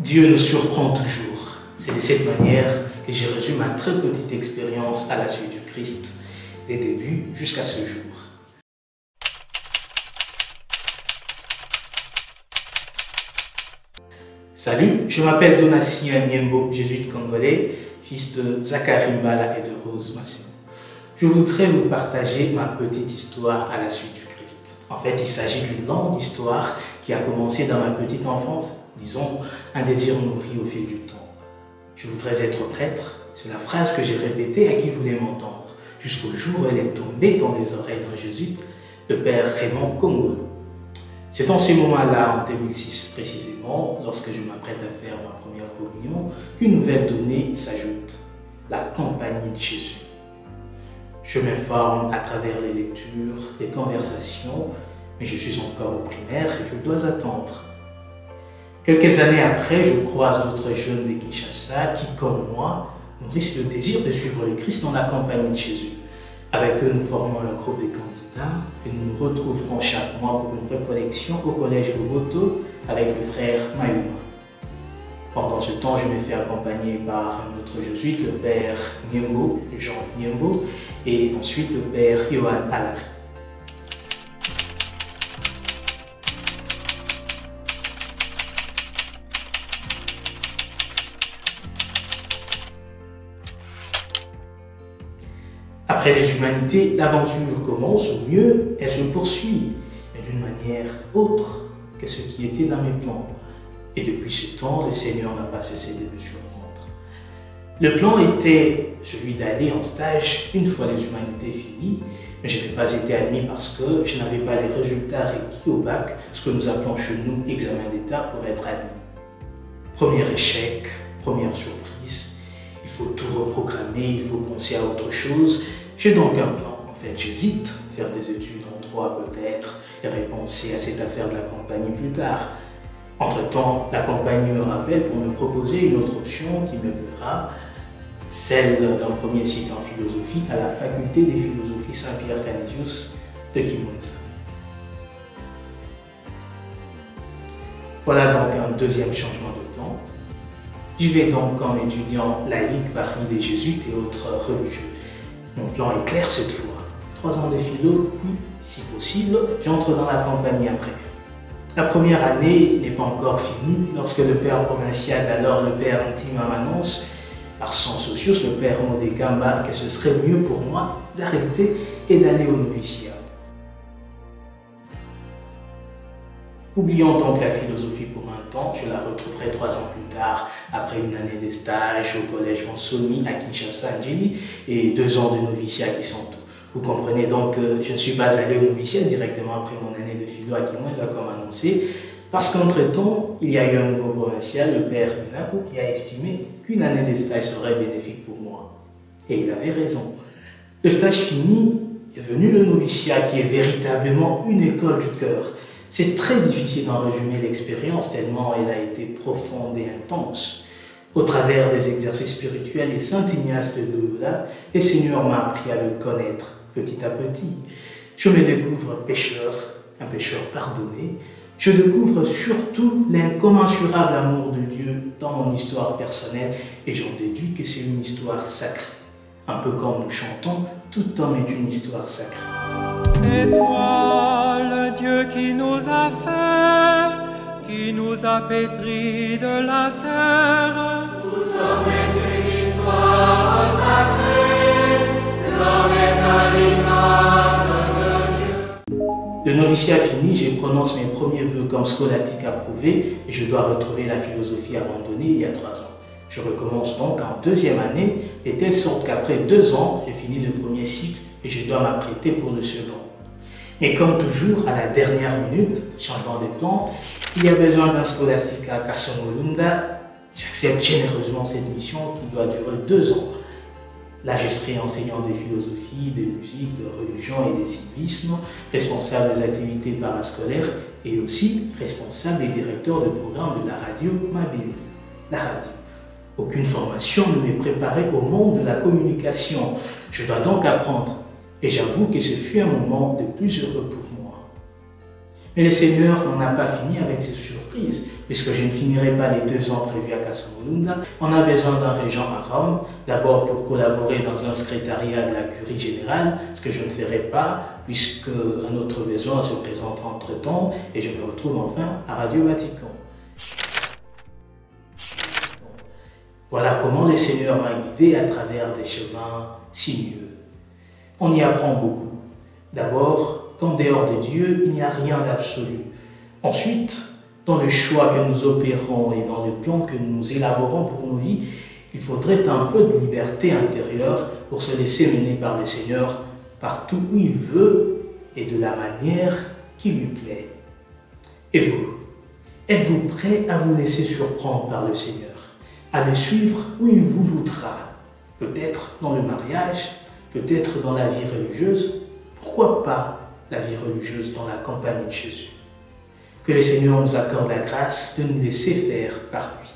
Dieu nous surprend toujours. C'est de cette manière que j'ai reçu ma très petite expérience à la suite du Christ, des débuts jusqu'à ce jour. Salut, je m'appelle Donatien Niembo, jésuite congolais, fils de Zachary Mbala et de Rose Massimo. Je voudrais vous partager ma petite histoire à la suite du Christ. En fait, il s'agit d'une longue histoire qui a commencé dans ma petite enfance, disons, un désir nourri au fil du temps. Je voudrais être prêtre, c'est la phrase que j'ai répétée à qui voulait m'entendre, jusqu'au jour où elle est tombée dans les oreilles d'un jésuite, le père Raymond Congolo. C'est dans ces moments-là, en 2006 précisément, lorsque je m'apprête à faire ma première communion, qu'une nouvelle donnée s'ajoute, la compagnie de Jésus. Je m'informe à travers les lectures, les conversations, mais je suis encore au primaire et je dois attendre. Quelques années après, je croise d'autres jeunes de Kinshasa qui, comme moi, nourrissent le désir de suivre le Christ dans la compagnie de Jésus. Avec eux, nous formons un groupe de candidats et nous nous retrouverons chaque mois pour une recollection au collège Boboto avec le frère Mayouma. Pendant ce temps, je me fais accompagner par un autre jésuite, le père Niembo, Jean Niembo, et ensuite le père Johan Alari. Après les humanités, l'aventure commence, ou mieux, elle se poursuit, mais d'une manière autre que ce qui était dans mes plans. Et depuis ce temps, le Seigneur n'a pas cessé de me surprendre. Le plan était celui d'aller en stage une fois les humanités finies, mais je n'ai pas été admis parce que je n'avais pas les résultats requis au bac, ce que nous appelons chez nous examen d'état pour être admis. Premier échec, première surprise, il faut tout reprogrammer, il faut penser à autre chose. J'ai donc un plan. En fait, j'hésite, faire des études en droit peut-être, et repenser à cette affaire de la compagnie plus tard. Entre-temps, la compagnie me rappelle pour me proposer une autre option qui me plaira, celle d'un premier cycle en philosophie à la faculté des philosophies Saint-Pierre-Canisius de Kimwenza. Voilà donc un deuxième changement de plan. J'y vais donc en étudiant laïque parmi les jésuites et autres religieux. Mon plan est clair cette fois. 3 ans de philo, puis, si possible, j'entre dans la compagnie après. La première année n'est pas encore finie lorsque le père provincial, alors le père Ntima, m'annonce, par son socius, le père Modekamba, que ce serait mieux pour moi d'arrêter et d'aller au noviciat. Oublions donc la philosophie pour un temps, je la retrouverai 3 ans plus tard, après une année de stage au collège Monsomi à Kinshasa, Ndjili, et 2 ans de noviciat qui sont tout. Vous comprenez donc que je ne suis pas allé au noviciat directement après mon année de philo à Kimwenza comme annoncé, parce qu'entre-temps, il y a eu un nouveau provincial, le père Minaku, qui a estimé qu'une année de stage serait bénéfique pour moi. Et il avait raison. Le stage fini, est venu le noviciat qui est véritablement une école du cœur. C'est très difficile d'en résumer l'expérience tellement elle a été profonde et intense. Au travers des exercices spirituels et Saint Ignace de Loyola, le Seigneur m'a appris à le connaître petit à petit. Je me découvre pécheur, un pécheur pardonné. Je découvre surtout l'incommensurable amour de Dieu dans mon histoire personnelle et j'en déduis que c'est une histoire sacrée. Un peu comme nous chantons, tout homme est une histoire sacrée. C'est toi le Dieu qui nous a fait, qui nous a pétris de la terre. Tout homme est une histoire sacrée, l'homme est à l'image de Dieu. Le noviciat fini, je prononce mes premiers vœux comme scolastique approuvé et je dois retrouver la philosophie abandonnée il y a 3 ans. Je recommence donc en 2e année, de telle sorte qu'après 2 ans, j'ai fini le premier cycle et je dois m'apprêter pour le second. Mais comme toujours, à la dernière minute, changement de plan, il y a besoin d'un scolastique à Kasongolunda. J'accepte généreusement cette mission qui doit durer 2 ans. Là, je serai enseignant de philosophie, de musique, de religion et de civisme, responsable des activités parascolaires et aussi responsable et directeur de programme de la radio Mabili. La radio. Aucune formation ne m'est préparée au monde de la communication. Je dois donc apprendre. Et j'avoue que ce fut un moment de plus heureux pour moi. Mais le Seigneur n'en a pas fini avec ses surprises, puisque je ne finirai pas les 2 ans prévus à Kasumulunda. On a besoin d'un régent à Rome, d'abord pour collaborer dans un secrétariat de la curie générale, ce que je ne ferai pas, puisque un autre besoin se présente entre-temps, et je me retrouve enfin à Radio Vatican. Voilà comment le Seigneur m'a guidé à travers des chemins sinueux. On y apprend beaucoup. D'abord, qu'en dehors de Dieu, il n'y a rien d'absolu. Ensuite, dans le choix que nous opérons et dans le plan que nous élaborons pour nos vies, il faudrait un peu de liberté intérieure pour se laisser mener par le Seigneur partout où il veut et de la manière qui lui plaît. Et vous, êtes-vous prêt à vous laisser surprendre par le Seigneur, à le suivre où il vous voudra, peut-être dans le mariage, peut-être dans la vie religieuse, pourquoi pas la vie religieuse dans la compagnie de Jésus? Que le Seigneur nous accorde la grâce de nous laisser faire par lui.